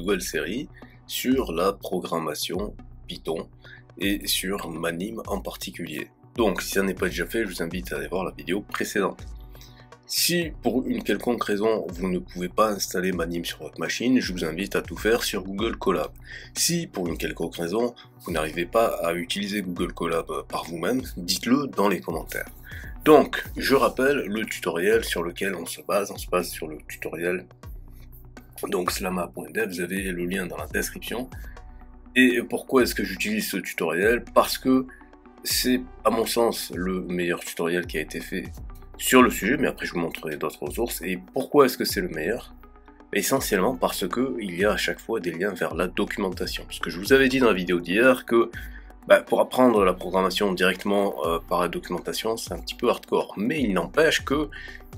nouvelle série sur la programmation Python et sur Manim en particulier. Donc si ça n'est pas déjà fait, je vous invite à aller voir la vidéo précédente. Si pour une quelconque raison vous ne pouvez pas installer Manim sur votre machine, je vous invite à tout faire sur Google Colab. Si pour une quelconque raison vous n'arrivez pas à utiliser Google Colab par vous-même, dites-le dans les commentaires. Donc je rappelle le tutoriel sur lequel on se base sur le tutoriel donc slama.dev, vous avez le lien dans la description. Et pourquoi est-ce que j'utilise ce tutoriel? Parce que c'est à mon sens le meilleur tutoriel qui a été fait sur le sujet, mais après je vous montrerai d'autres ressources. Et pourquoi est-ce que c'est le meilleur? Essentiellement parce que il y a à chaque fois des liens vers la documentation. Parce que je vous avais dit dans la vidéo d'hier que pour apprendre la programmation directement par la documentation, c'est un petit peu hardcore. Mais il n'empêche que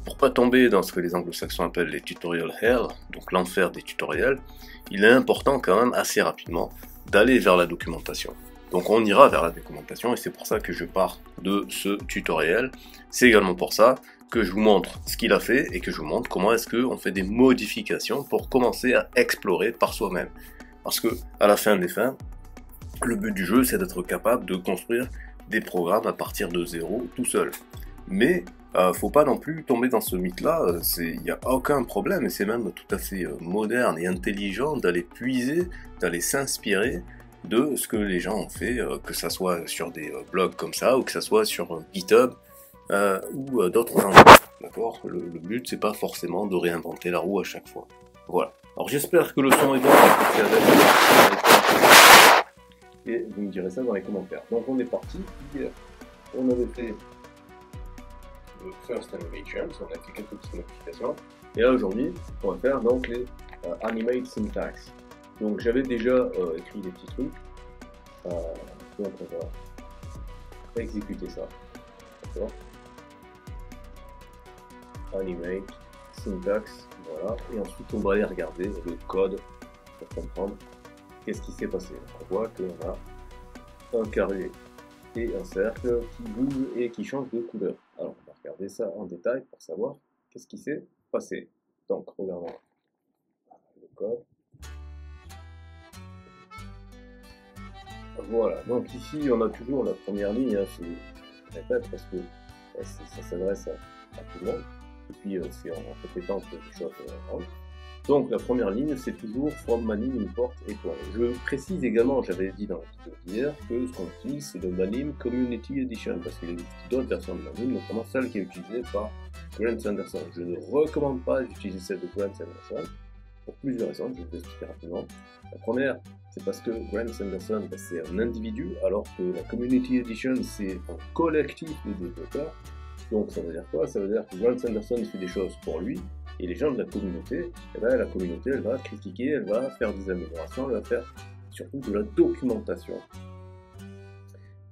pour pas tomber dans ce que les anglo-saxons appellent les tutorial hell, donc l'enfer des tutoriels, il est important quand même assez rapidement d'aller vers la documentation. Donc on ira vers la documentation et c'est pour ça que je pars de ce tutoriel. C'est également pour ça que je vous montre ce qu'il a fait et que je vous montre comment est-ce qu'on fait des modifications pour commencer à explorer par soi-même. Parce que à la fin des fins, le but du jeu c'est d'être capable de construire des programmes à partir de zéro tout seul. Mais faut pas non plus tomber dans ce mythe-là, il n'y a aucun problème et c'est même tout à fait moderne et intelligent d'aller puiser, d'aller s'inspirer de ce que les gens ont fait, que ça soit sur des blogs comme ça ou que ça soit sur GitHub ou d'autres endroits. D'accord ? Le but c'est pas forcément de réinventer la roue à chaque fois. Voilà. Alors j'espère que le son est bon, et vous me direz ça dans les commentaires. Donc on est parti. Hier, on avait fait le first animation, on a fait quelques petites modifications. Et là aujourd'hui, on va faire donc les animate syntax. Donc j'avais déjà écrit des petits trucs, donc on va exécuter ça, d'accord. Animate, syntax, voilà, et ensuite on va aller regarder le code pour comprendre qu'est-ce qui s'est passé. On voit qu'on a un carré et un cercle qui bouge et qui change de couleur. Alors on va regarder ça en détail pour savoir qu'est-ce qui s'est passé. Donc regardons le code. Voilà, donc ici on a toujours la première ligne, hein, je répète parce que ça s'adresse à tout le monde, et puis c'est en répétant que les choses rentrent. Donc la première ligne c'est toujours from Manim import étoile. Je précise également, j'avais dit dans la vidéo d'hier, que ce qu'on utilise c'est le Manim Community Edition, parce qu'il existe d'autres versions de Manim, notamment celle qui est utilisée par Grant Sanderson. Je ne recommande pas d'utiliser celle de Grant Sanderson, pour plusieurs raisons, je vais vous expliquer rapidement. La première, c'est parce que Grant Sanderson, c'est un individu, alors que la Community Edition, c'est un collectif de développeurs. Donc ça veut dire quoi? Ça veut dire que Grant Sanderson il fait des choses pour lui, et les gens de la communauté, la communauté elle va critiquer, elle va faire des améliorations, elle va faire surtout de la documentation.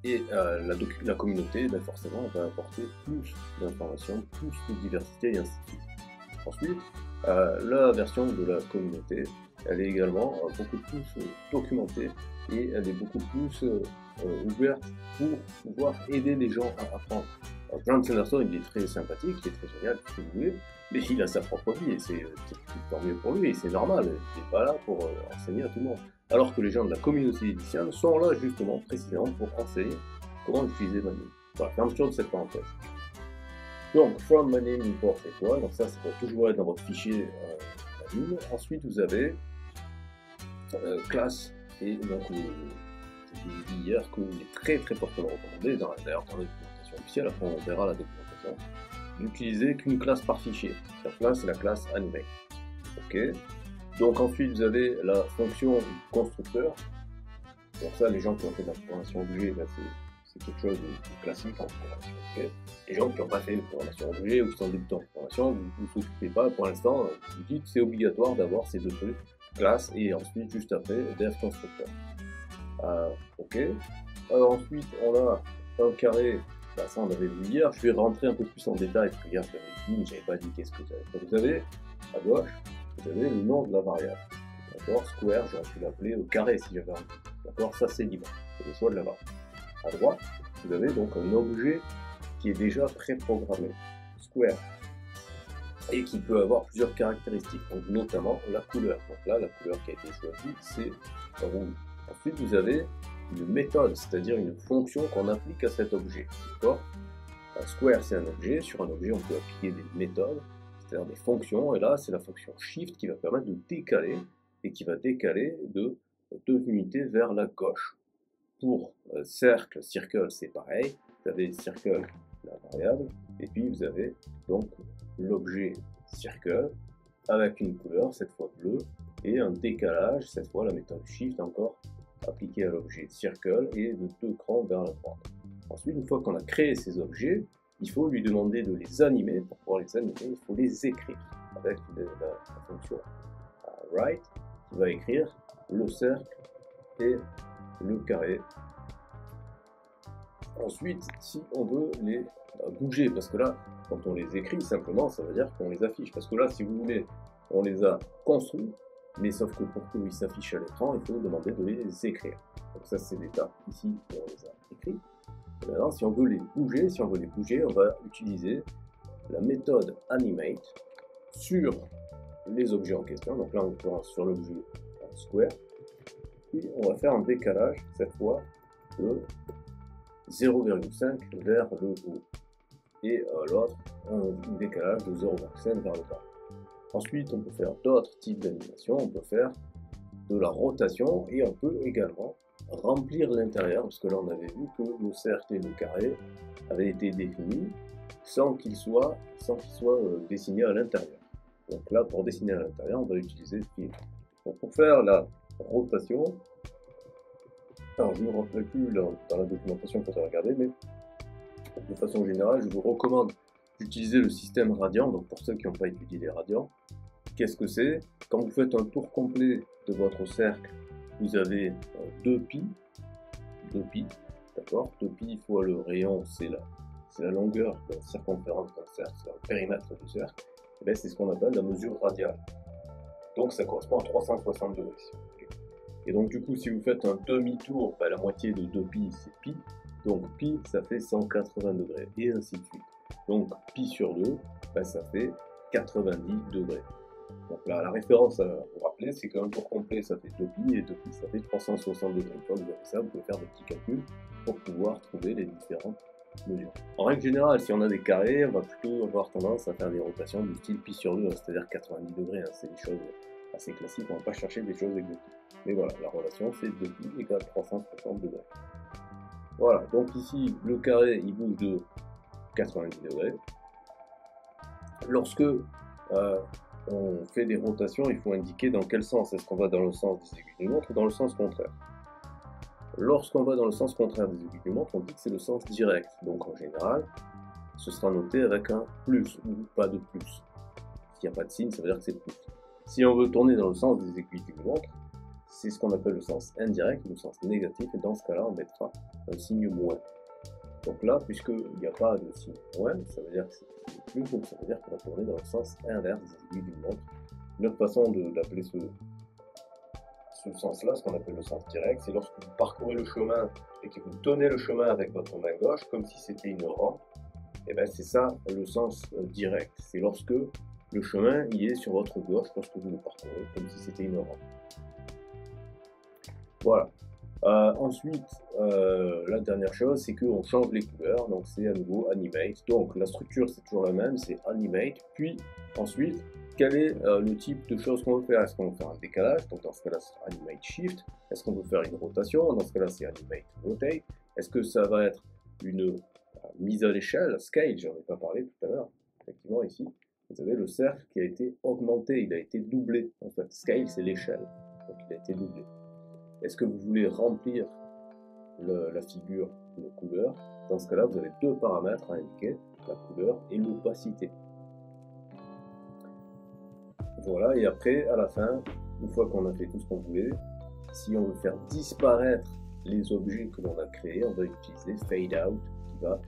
Et la communauté, forcément, va apporter plus d'informations, plus de diversité et ainsi de suite. Ensuite, la version de la communauté, elle est également beaucoup plus documentée et elle est beaucoup plus ouverte pour pouvoir aider les gens à apprendre. Grant Sanderson, il est très sympathique, il est très génial, tout ce que vous voulez, mais il a sa propre vie et c'est tant mieux pour lui et c'est normal, il n'est pas là pour enseigner à tout le monde. Alors que les gens de la communauté édition sont là justement, précisément, pour enseigner comment utiliser Manim. Voilà, fermeture de cette parenthèse. Donc, from Manim import étoile, donc ça doit toujours être dans votre fichier Manim. Ensuite, vous avez classe, et donc je vous ai dit hier qu'il est très très fortement recommandé, d'ailleurs dans la documentation officielle, après on verra la documentation, d'utiliser qu'une classe par fichier. Cette classe, c'est la classe animate. Ok. Donc ensuite, vous avez la fonction constructeur. Donc ça, les gens qui ont fait de la programmation objet, c'est quelque chose de classique en programmation. Okay. Les gens qui n'ont pas fait de programmation objet ou qui sont débutants en programmation, vous ne vous occupez pas pour l'instant, vous dites c'est obligatoire d'avoir ces deux trucs, classe et ensuite juste après dev constructeur. Ok. Alors ensuite on a un carré, ça on avait vu hier, je vais rentrer un peu plus en détail parce que hier je l'avais dit, mais j'avais pas dit qu'est-ce que vous avez. Donc vous avez à gauche, vous avez le nom de la variable. D'accord, square, j'aurais pu l'appeler carré si j'avais envie. D'accord, ça c'est libre, c'est le choix de la variable. À droite, vous avez donc un objet qui est déjà préprogrammé. Square. et qui peut avoir plusieurs caractéristiques, donc notamment la couleur. Donc là, la couleur qui a été choisie, c'est rouge. Ensuite, vous avez une méthode, c'est-à-dire une fonction qu'on applique à cet objet. D'accord ? Un square, c'est un objet. Sur un objet, on peut appliquer des méthodes, c'est-à-dire des fonctions. Et là, c'est la fonction shift qui va permettre de décaler, et qui va décaler de 2 unités vers la gauche. Pour cercle, circle, c'est pareil. Vous avez circle, la variable, et puis vous avez donc l'objet circle avec une couleur, cette fois bleue, et un décalage, cette fois la méthode shift encore appliquée à l'objet circle et de 2 crans vers la droite. Ensuite, une fois qu'on a créé ces objets, il faut lui demander de les animer. Pour pouvoir les animer, il faut les écrire avec la fonction write qui va écrire le cercle et le carré. Ensuite, si on veut les bouger, parce que là, quand on les écrit simplement, ça veut dire qu'on les affiche. Parce que là, si vous voulez, on les a construits, mais sauf que pour qu'ils s'affichent à l'écran, il faut demander de les écrire. Donc ça, c'est l'étape ici où on les a écrits. Et maintenant, si on veut les bouger, on va utiliser la méthode animate sur les objets en question. Donc là, en l'occurrence, sur l'objet square. Et on va faire un décalage, cette fois, de 0,5 vers le haut. Et l'autre, un décalage de 0,5 vers le bas. Ensuite, on peut faire d'autres types d'animation. On peut faire de la rotation et on peut également remplir l'intérieur, parce que là on avait vu que le cercle et le carré avaient été définis sans qu'ils soient dessinés à l'intérieur. Donc là, pour dessiner à l'intérieur, on va utiliser fill. Donc pour faire la rotation, alors je ne me rappelle plus dans la documentation quand on a regardé, mais de façon générale, je vous recommande d'utiliser le système radian. Donc pour ceux qui n'ont pas étudié les radians, qu'est-ce que c'est? Quand vous faites un tour complet de votre cercle, vous avez 2π, d'accord? 2π fois le rayon, c'est la longueur de la circonférence d'un cercle, c'est le périmètre du cercle. Et bien c'est ce qu'on appelle la mesure radiale. Donc ça correspond à 360 degrés. Et donc du coup, si vous faites un demi-tour, la moitié de 2π, c'est pi. Donc pi, ça fait 180 degrés, et ainsi de suite. Donc pi sur 2, ça fait 90 degrés. Donc là, la référence à vous rappeler, c'est qu'un tour complet, ça fait 2π, et 2π, ça fait 360 degrés. Une fois que vous avez ça, vous pouvez faire des petits calculs pour pouvoir trouver les différentes mesures. En règle générale, si on a des carrés, on va plutôt avoir tendance à faire des rotations du style pi sur 2, c'est-à-dire 90 degrés. C'est des choses assez classiques, on ne va pas chercher des choses exotiques. Mais voilà, la relation, c'est 2π égale 360 degrés. Voilà, donc ici, le carré, il bouge de 90 degrés. Lorsque on fait des rotations, il faut indiquer dans quel sens. Est-ce qu'on va dans le sens des aiguilles d'une montre ou dans le sens contraire? Lorsqu'on va dans le sens contraire des aiguilles d'une montre, on dit que c'est le sens direct. Donc en général, ce sera noté avec un plus ou pas de plus. S'il n'y a pas de signe, ça veut dire que c'est plus. Si on veut tourner dans le sens des aiguilles d'une montre, c'est ce qu'on appelle le sens indirect, le sens négatif, et dans ce cas-là, on mettra un signe moins. Donc là, puisqu'il n'y a pas de signe moins, ça veut dire que c'est plus, donc ça veut dire qu'on va tourner dans le sens inverse des aiguilles d'une montre. Une autre façon d'appeler ce sens-là, ce qu'on appelle le sens direct, c'est lorsque vous parcourez le chemin et que vous tenez le chemin avec votre main gauche, comme si c'était une rampe, et bien c'est ça le sens direct. C'est lorsque le chemin il est sur votre gauche, lorsque vous le parcourez, comme si c'était une rampe. Voilà. Ensuite, la dernière chose, c'est qu'on change les couleurs, donc c'est à nouveau animate. Donc la structure c'est toujours la même, c'est animate. Puis ensuite, quel est le type de choses qu'on veut faire? Est-ce qu'on veut faire un décalage? Donc dans ce cas-là, c'est animate shift. Est-ce qu'on veut faire une rotation? Dans ce cas-là, c'est animate rotate. Est-ce que ça va être une mise à l'échelle, scale? J'en ai pas parlé tout à l'heure. Effectivement, ici, vous avez le cercle qui a été augmenté, il a été doublé. En fait, scale c'est l'échelle, donc il a été doublé. Est-ce que vous voulez remplir la figure de couleur? Dans ce cas-là, vous avez deux paramètres à indiquer, la couleur et l'opacité. Voilà, et après, à la fin, une fois qu'on a fait tout ce qu'on voulait, si on veut faire disparaître les objets que l'on a créés, on va utiliser Fade Out qui va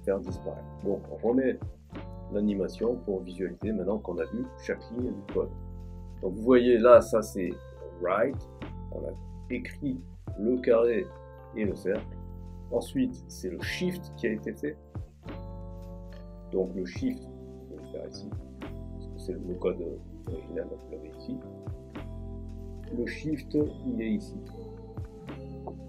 faire disparaître. Donc, on remet l'animation pour visualiser maintenant qu'on a vu chaque ligne du code. Donc, vous voyez là, ça c'est Write. On a écrit le carré et le cercle. Ensuite, c'est le shift qui a été fait. Donc le shift, je vais le faire ici, parce c'est le code original, donc vous l'avez ici. Le shift, il est ici.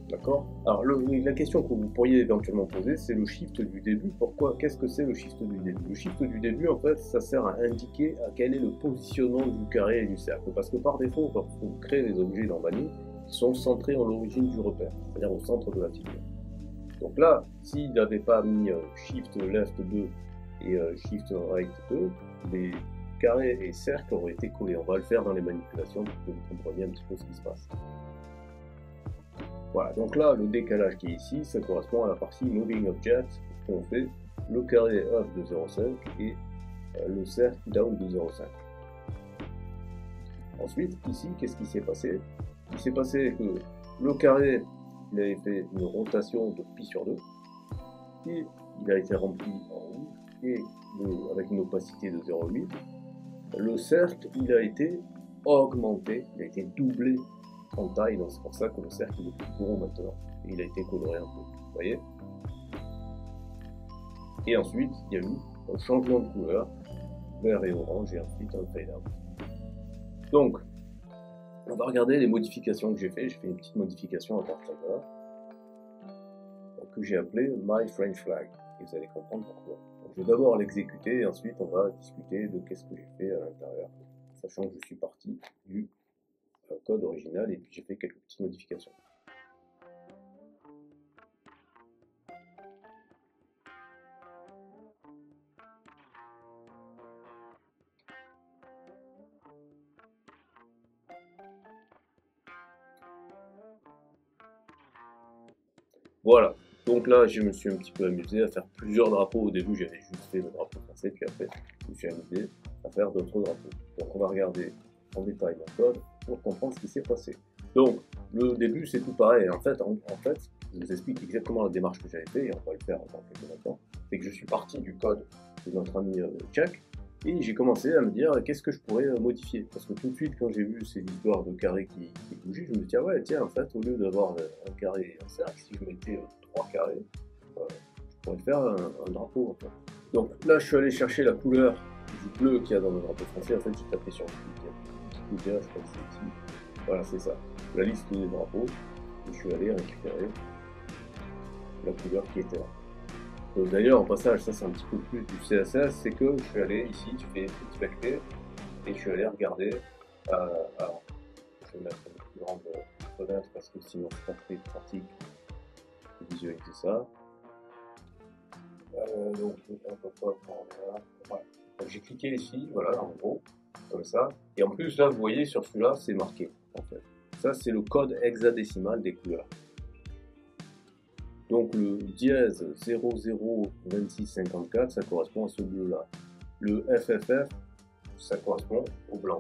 D'accord? Alors la question que vous pourriez éventuellement poser, c'est le shift du début. Pourquoi? Qu'est-ce que c'est le shift du début? Le shift du début, en fait, ça sert à indiquer à quel est le positionnement du carré et du cercle. Parce que par défaut, on crée des objets dans Mani qui sont centrés en l'origine du repère, c'est-à-dire au centre de la figure. Donc là, s'il n'avait pas mis shift left 2 et shift right 2, les carrés et cercles auraient été collés. On va le faire dans les manipulations pour que vous compreniez un petit peu ce qui se passe. Voilà, donc là, le décalage qui est ici, ça correspond à la partie Moving Object, où on fait le carré up de 0,5 et le cercle down de 0,5. Ensuite, ici, qu'est-ce qui s'est passé? Il s'est passé que le carré, il avait fait une rotation de pi sur 2, et il a été rempli en rouge, et avec une opacité de 0,8. Le cercle, il a été augmenté, il a été doublé en taille, donc c'est pour ça que le cercle est plus gros maintenant. Et il a été coloré un peu, vous voyez. Et ensuite, il y a eu un changement de couleur, vert et orange, et ensuite un fade out. Donc, on va regarder les modifications que j'ai fait. J'ai fait une petite modification à partir de là, que j'ai appelé My French Flag. Et vous allez comprendre pourquoi. Donc, je vais d'abord l'exécuter, et ensuite on va discuter de qu'est-ce que j'ai fait à l'intérieur, sachant que je suis parti du code original et puis j'ai fait quelques petites modifications. Voilà, donc là je me suis un petit peu amusé à faire plusieurs drapeaux. Au début j'avais juste fait le drapeau français, puis après je me suis amusé à faire d'autres drapeaux. Donc on va regarder en détail mon code pour comprendre ce qui s'est passé. Donc le début c'est tout pareil. En fait, je vous explique exactement la démarche que j'avais fait et on va le faire dans quelques instants. C'est que je suis parti du code de notre ami Chuck et j'ai commencé à me dire qu'est-ce que je pourrais modifier. Parce que tout de suite, quand j'ai vu ces histoires de carrés qui bougeaient, je me dis ah ouais, tiens, en fait, au lieu d'avoir un carré et un cercle, si je mettais 3 carrés, je pourrais faire un drapeau. En fait. Donc là, je suis allé chercher la couleur du bleu qu'il y a dans le drapeau français. En fait, j'ai tapé sur Wikipédia, je crois que c'est ici. Voilà, c'est ça. La liste des drapeaux. Et je suis allé récupérer la couleur qui était là. D'ailleurs, en passage, ça c'est un petit peu plus du CSS, c'est que je suis allé ici, je fais inspecter, et je suis allé regarder. Alors, je vais mettre une plus grande fenêtre parce que sinon c'est pas très pratique de visualiser ça. Donc, voilà. J'ai cliqué ici, voilà, en gros, comme ça. Et en plus, là, vous voyez, sur celui-là, c'est marqué, en fait. Ça, c'est le code hexadécimal des couleurs. Donc le dièse 002654, ça correspond à ce bleu-là. Le FFF, ça correspond au blanc.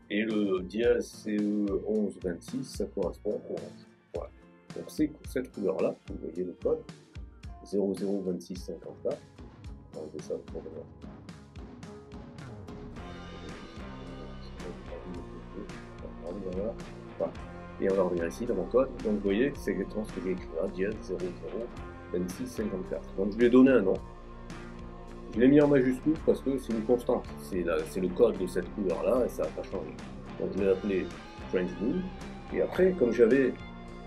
Et le dièse CE1126, ça correspond au orange. Voilà. Donc c'est cette couleur-là, vous voyez le code, 002654. On va enlever ça pour voir. Voilà. Et on va revenir ici dans mon code. Donc vous voyez, c'est exactement ce que j'ai écrit là, dièse 002654. Donc je lui ai donné un nom. Je l'ai mis en majuscule parce que c'est une constante. C'est le code de cette couleur là et ça n'a pas changé. Donc je l'ai appelé French Blue. Et après, comme j'avais,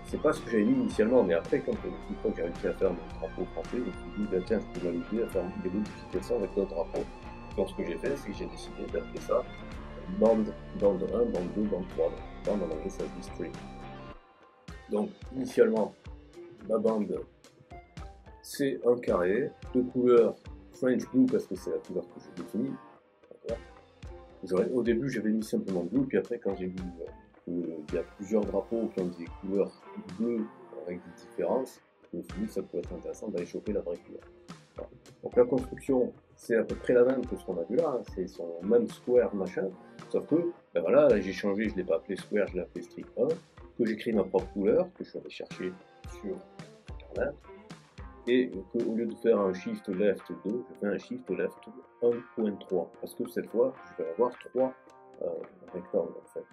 c'est pas ce que j'avais mis initialement, mais après, quand une fois que j'ai réussi à faire mon drapeau français, je me suis dit, bah, tiens, je peux m'amuser à faire des modifications avec d'autres drapeaux. Donc ce que j'ai fait, c'est que j'ai décidé d'appeler ça bande 1, bande 2, bande 3. Bande en anglais, ça se dit string. Donc initialement, ma bande, c'est un carré de couleur French Blue parce que c'est la couleur que j'ai définie. Au début, j'avais mis simplement bleu, puis après, quand j'ai vu qu'il y a plusieurs drapeaux qui ont des couleurs bleues avec des différences, je me suis dit que ça pouvait être intéressant d'aller choper la vraie couleur. Voilà. Donc la construction, c'est à peu près la même que ce qu'on a vu là, hein. C'est son même square machin, sauf que, ben voilà, là j'ai changé, je ne l'ai pas appelé square, je l'ai appelé strict 1, que j'écris ma propre couleur, que je suis allé chercher sur internet, et qu'au lieu de faire un shift left 2, je fais un shift left 1.3, parce que cette fois, je vais avoir 3 rectangles en fait.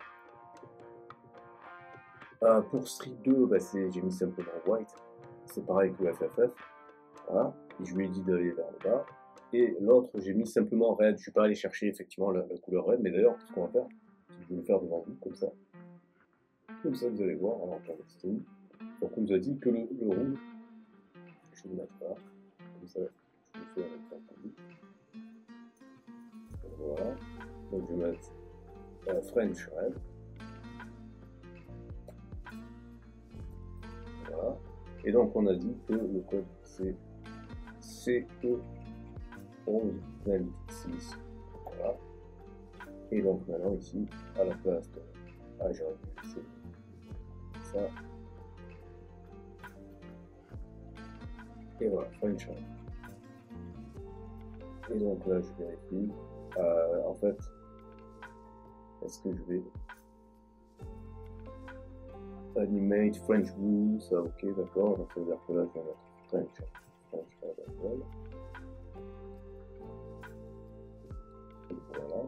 Pour Street 2, bah, j'ai mis simplement white, c'est pareil que FFF, voilà, et je lui ai dit d'aller vers le bas, Et l'autre, j'ai mis simplement red. Je suis pas allé chercher effectivement la couleur red, mais d'ailleurs, ce qu'on va faire, c'est que je vais le faire devant vous, comme ça. Comme ça, vous allez voir. Alors, attendez, c'est où? Donc, on nous a dit que le rouge, je vais le mettre là. Comme ça, je le fais avec un peu. Voilà. Donc, je vais mettre French red. Voilà. Et donc, on a dit que le code, c'est CE 1126. Voilà. Et donc maintenant ici, à la place de j'aurais dû laisser ça. Et voilà, French. Et donc là, je vérifie. En fait, est-ce que je vais animate French blue? Ça, ok, d'accord. Donc ça veut dire que là, je vais mettre French. Voilà.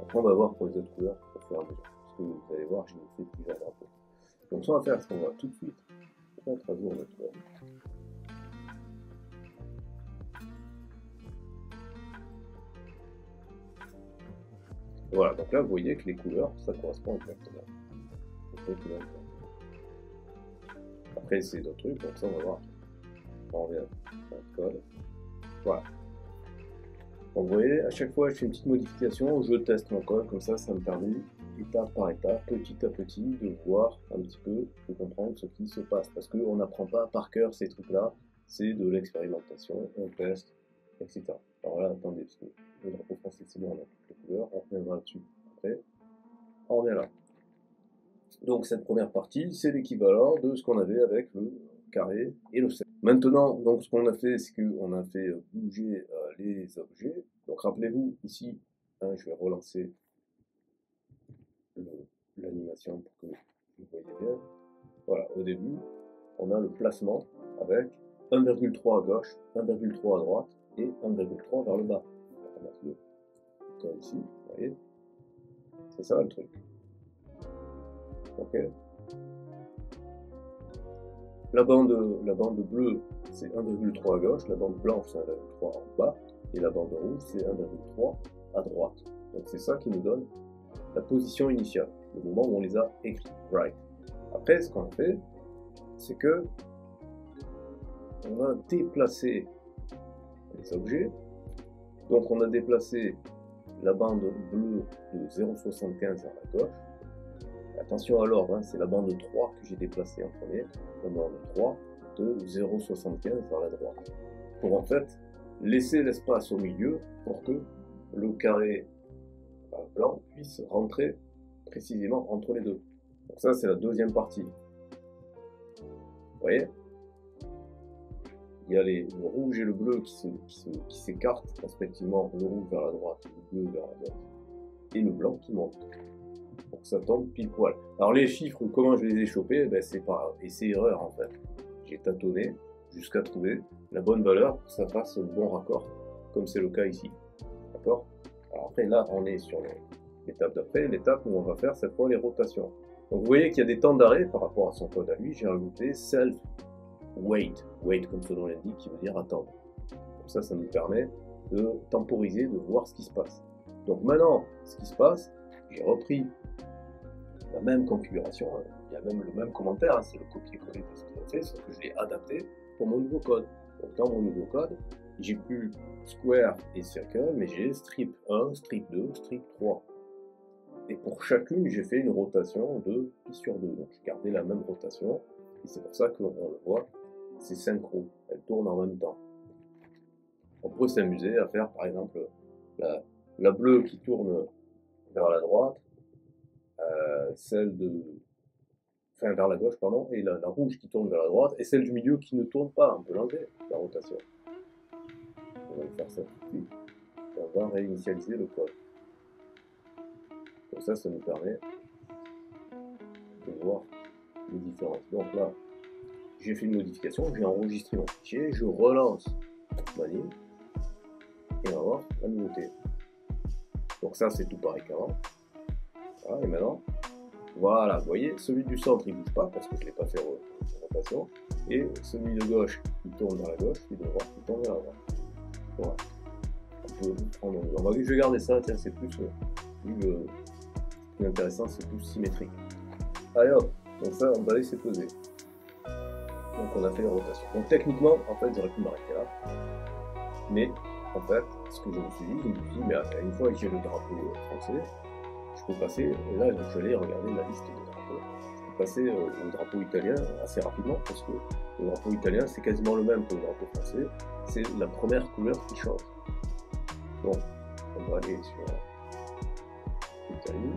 Après, on va voir pour les autres couleurs pour faire à mesure. Parce que vous allez voir, j'ai fait plusieurs drapeaux. Donc, ce qu'on va faire, c'est qu'on va tout de suite mettre à jour notre code. Voilà, donc là, vous voyez que les couleurs, ça correspond exactement. Après, c'est d'autres trucs, donc ça, on va voir. On revient dans le code. Voilà. Donc, vous voyez, à chaque fois, je fais une petite modification, je teste mon code, comme ça, ça me permet, étape par étape, petit à petit, de voir un petit peu, de comprendre ce qui se passe. Parce qu'on n'apprend pas par cœur ces trucs-là, c'est de l'expérimentation, on teste, etc. Alors là, attendez, parce que le drapeau français, c'est bon, on a toutes les couleurs, on reviendra là-dessus après. On revient là. Donc, cette première partie, c'est l'équivalent de ce qu'on avait avec le carré et le cercle. Maintenant, donc, ce qu'on a fait, c'est qu'on a fait bouger les objets. Donc, rappelez-vous, ici, hein, je vais relancer l'animation pour que vous voyez bien. Voilà, au début, on a le placement avec 1,3 à gauche, 1,3 à droite et 1,3 vers le bas. On va mettre le code ici, vous voyez. C'est ça le truc. Ok. La bande bleue, c'est 1,3 à gauche, la bande blanche, c'est 1,3 en bas, et la bande rouge, c'est 1,3 à droite. Donc c'est ça qui nous donne la position initiale, le moment où on les a écrits, right. Après, ce qu'on a fait, c'est que on a déplacé les objets. Donc on a déplacé la bande bleue de 0,75 vers la gauche. Attention à l'ordre, hein, c'est la bande 3 que j'ai déplacée en premier, la bande 3 de 0,75 vers la droite. Pour en fait laisser l'espace au milieu pour que le carré blanc puisse rentrer précisément entre les deux. Donc ça c'est la deuxième partie. Vous voyez? Il y a le rouge et le bleu qui s'écartent respectivement, le rouge vers la droite, le bleu vers la gauche, et le blanc qui monte. Donc ça tombe pile poil. Alors les chiffres, comment je les ai chopés, ben c'est pas essai erreur en fait. J'ai tâtonné jusqu'à trouver la bonne valeur pour que ça fasse le bon raccord, comme c'est le cas ici. D'accord? Alors après là, on est sur l'étape d'après, l'étape où on va faire cette fois les rotations. Donc vous voyez qu'il y a des temps d'arrêt par rapport à son code à lui. J'ai rajouté self wait, wait comme son nom l'indique, qui veut dire attendre. Comme ça nous permet de temporiser, de voir ce qui se passe. Donc maintenant, ce qui se passe, j'ai repris la même configuration, hein. Il y a même le même commentaire, hein. C'est le copier-coller de ce qu'on a fait, sauf que je l'ai adapté pour mon nouveau code. Donc dans mon nouveau code, j'ai plus square et circle, mais j'ai strip 1, strip 2, strip 3. Et pour chacune, j'ai fait une rotation de pi sur 2. Donc j'ai gardé la même rotation, et c'est pour ça qu'on le voit, c'est synchro, elles tournent en même temps. On peut s'amuser à faire par exemple la bleue qui tourne vers la droite, vers la gauche, pardon, et la rouge qui tourne vers la droite, et celle du milieu qui ne tourne pas, on peut l'enlever, la rotation. On va faire ça tout de suite, et on va réinitialiser le code. Comme ça nous permet de voir les différences. Donc là, j'ai fait une modification, j'ai enregistré mon fichier, je relance ma ligne, et on va voir la nouveauté. Donc ça, c'est tout pareil qu'avant. Voilà, et maintenant, voilà, vous voyez, celui du centre, il ne bouge pas, parce que je ne l'ai pas fait rotation. et celui de gauche qui tourne vers la gauche, celui de droite qui tourne vers la droite. Voilà. Je vais garder ça, tiens, c'est plus intéressant, c'est plus symétrique. Allez hop, donc ça on va laisser peser. Donc on a fait les rotations. Donc techniquement, en fait, j'aurais pu m'arrêter là. Mais en fait, ce que je me suis dit, mais une fois que j'ai le drapeau français, je peux passer, et là je vais regarder la liste des drapeaux. Je peux passer au drapeau italien assez rapidement, parce que le drapeau italien c'est quasiment le même que le drapeau français, c'est la première couleur qui change. Donc, on va aller sur l'Italie.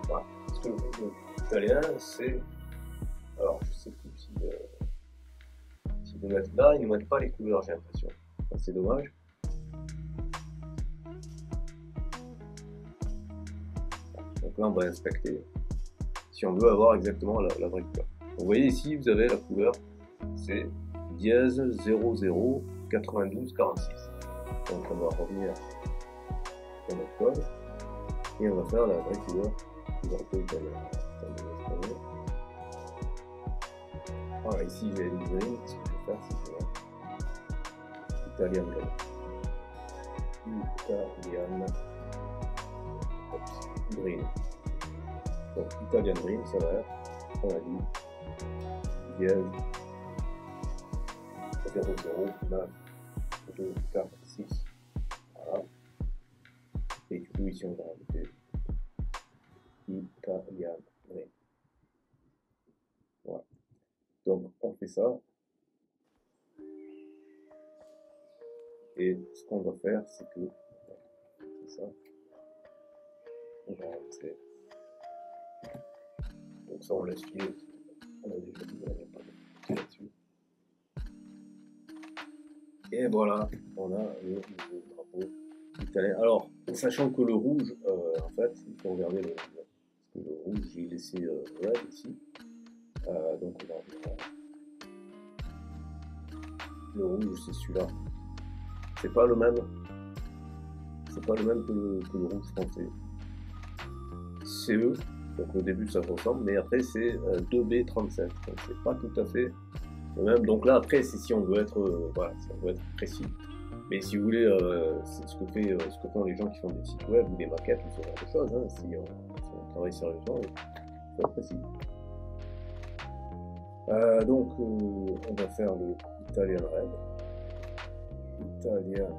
Voilà. Parce que l'italien, c'est. Alors, je sais plus si de mettre là, ils ne mettent pas les couleurs, j'ai l'impression. Enfin, c'est dommage. Donc là, on va inspecter si on veut avoir exactement la vraie couleur. Donc, vous voyez ici, vous avez la couleur, c'est dièse 00 92 46. Donc on va revenir dans notre code et on va faire la vraie couleur du drapeau italien. Voilà, ici j'ai une green, ce que je vais faire c'est que Italian green. Green. Donc Italian green, ça va être, on a dit, dièse 00 9 2 4 6. Voilà. Et du coup ici on va rajouter Italian green. Voilà. Donc on fait ça. Et ce qu'on va faire, c'est que ça, on va rentrer. Donc ça on laisse filer. On a déjà dit, on n'a pas de là-dessus. Et voilà, on a le nouveau drapeau italien. Alors, sachant que le rouge, en fait, il faut regarder le rouge. Parce que le rouge, j'ai laissé red ici. Donc on va regarder. Le rouge, c'est celui-là. C'est pas le même. C'est pas le même que le rouge français. CE, donc au début ça ressemble, mais après c'est 2B37. Donc c'est pas tout à fait le même. Donc là après c'est si on veut être voilà, si on veut être précis. Mais si vous voulez, c'est ce que font les gens qui font des sites web ou des maquettes ou ce genre de choses. Hein. Si on travaille sérieusement, il faut être précis. Donc on va faire le Italian Red. Italian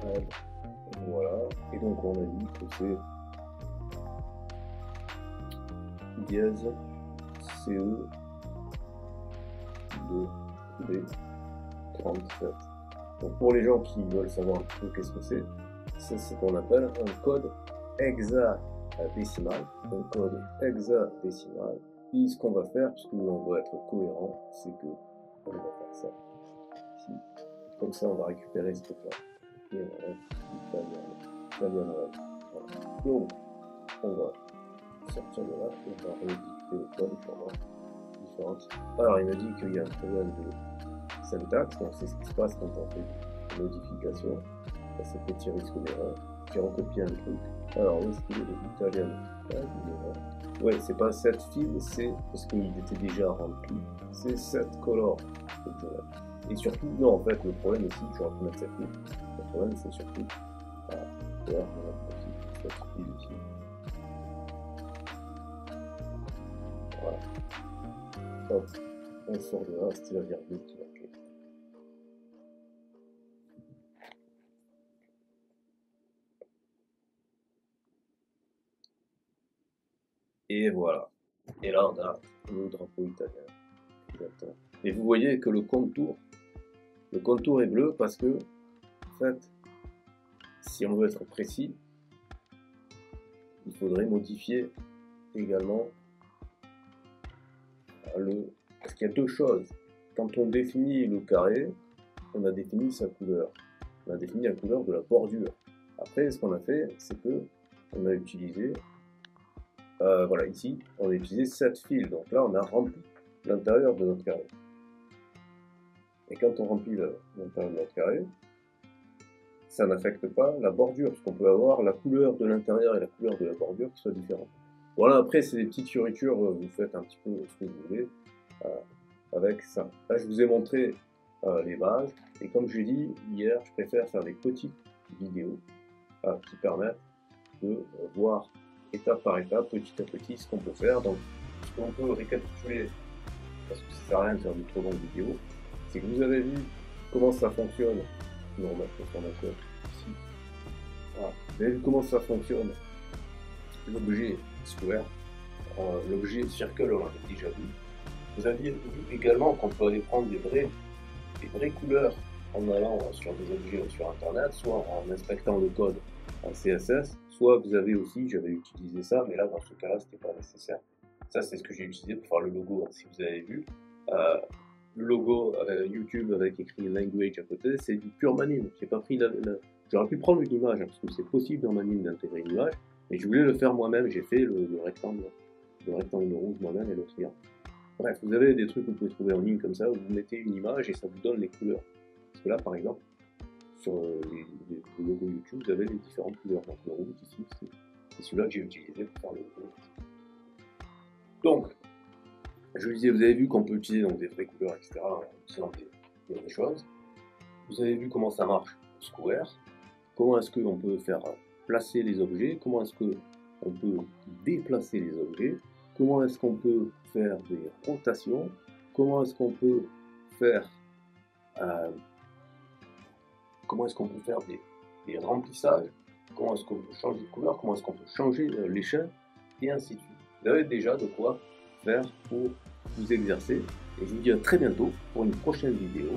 Red. Voilà. Et donc on a dit que c'est dièse CE 2B37. Donc pour les gens qui veulent savoir un peu qu'est-ce que c'est ce qu'on appelle un code hexadécimal. Un code hexadécimal. Et ce qu'on va faire, puisque on va être cohérent, c'est que on va faire ça ici. Comme ça on va récupérer ce truc là. Et on va Italian Red. Voilà. Donc on va sortir de là et on va redicter le code pour voir différentes. Alors il me dit qu'il y a un problème de syntaxe, donc c'est ce qui se passe quand on fait des modifications. C'est petit risque d'erreur. J'ai recopié un truc. Alors où est-ce qu'il est Italian? Ouais, c'est pas cette file, c'est parce qu'il était déjà rempli. C'est cette color. Et surtout, non, en fait, le problème ici, j'aurais pu mettre cette file. Le problème, c'est surtout. Voilà, d'ailleurs, on va mettre cette file ici. Voilà. Hop, on sort de là, c'était la virgule qui marquait. Et voilà. Et là, on a le drapeau italien. Exactement. Et vous voyez que le contour est bleu parce que, en fait, si on veut être précis, il faudrait modifier également parce qu'il y a deux choses. Quand on définit le carré, on a défini sa couleur. On a défini la couleur de la bordure. Après, ce qu'on a fait, c'est que on a utilisé, voilà, ici, on a utilisé cette file. Donc là, on a rempli l'intérieur de notre carré. Et quand on remplit l'intérieur de notre carré, ça n'affecte pas la bordure, parce qu'on peut avoir la couleur de l'intérieur et la couleur de la bordure qui soient différentes. Voilà, après c'est des petites fioritures, vous faites un petit peu ce que vous voulez avec ça. Là je vous ai montré les bases, et comme j'ai dit hier, je préfère faire des petites vidéos qui permettent de voir étape par étape, petit à petit, ce qu'on peut faire. Donc ce qu'on peut récapituler, parce que ça sert à rien de faire de trop longues vidéos, c'est que vous avez vu comment ça fonctionne. Non, on va mettre ici. Voilà. Vous avez vu comment ça fonctionne, l'objet square, l'objet circle, on l'a déjà vu. Vous avez vu également qu'on peut aller prendre des vraies couleurs en allant sur des objets sur internet, soit en inspectant le code en CSS, soit vous avez aussi, j'avais utilisé ça, mais là dans ce cas-là c'était pas nécessaire. Ça c'est ce que j'ai utilisé pour faire le logo, si vous avez vu. Le logo YouTube avec écrit language à côté, c'est du pur Manime. J'ai pas pris J'aurais pu prendre une image, hein, parce que c'est possible dans Manime d'intégrer une image, mais je voulais le faire moi-même, j'ai fait le rectangle rouge moi-même et le triangle. Bref, vous avez des trucs que vous pouvez trouver en ligne comme ça, où vous mettez une image et ça vous donne les couleurs. Parce que là, par exemple, sur le logo YouTube, vous avez les différentes couleurs. Donc le rouge ici, c'est celui-là que j'ai utilisé pour faire le logo. Donc, je vous disais, vous avez vu qu'on peut utiliser donc, des vraies couleurs, etc. en utilisant des vraies choses. Vous avez vu comment ça marche, Square. Comment est-ce qu'on peut faire placer les objets, comment est-ce qu'on peut déplacer les objets, comment est-ce qu'on peut faire des rotations, comment est-ce qu'on peut faire des remplissages, comment est-ce qu'on peut changer de couleur, comment est-ce qu'on peut changer l'échelle, et ainsi de suite. Vous avez déjà de quoi faire pour vous exercer, et je vous dis à très bientôt pour une prochaine vidéo.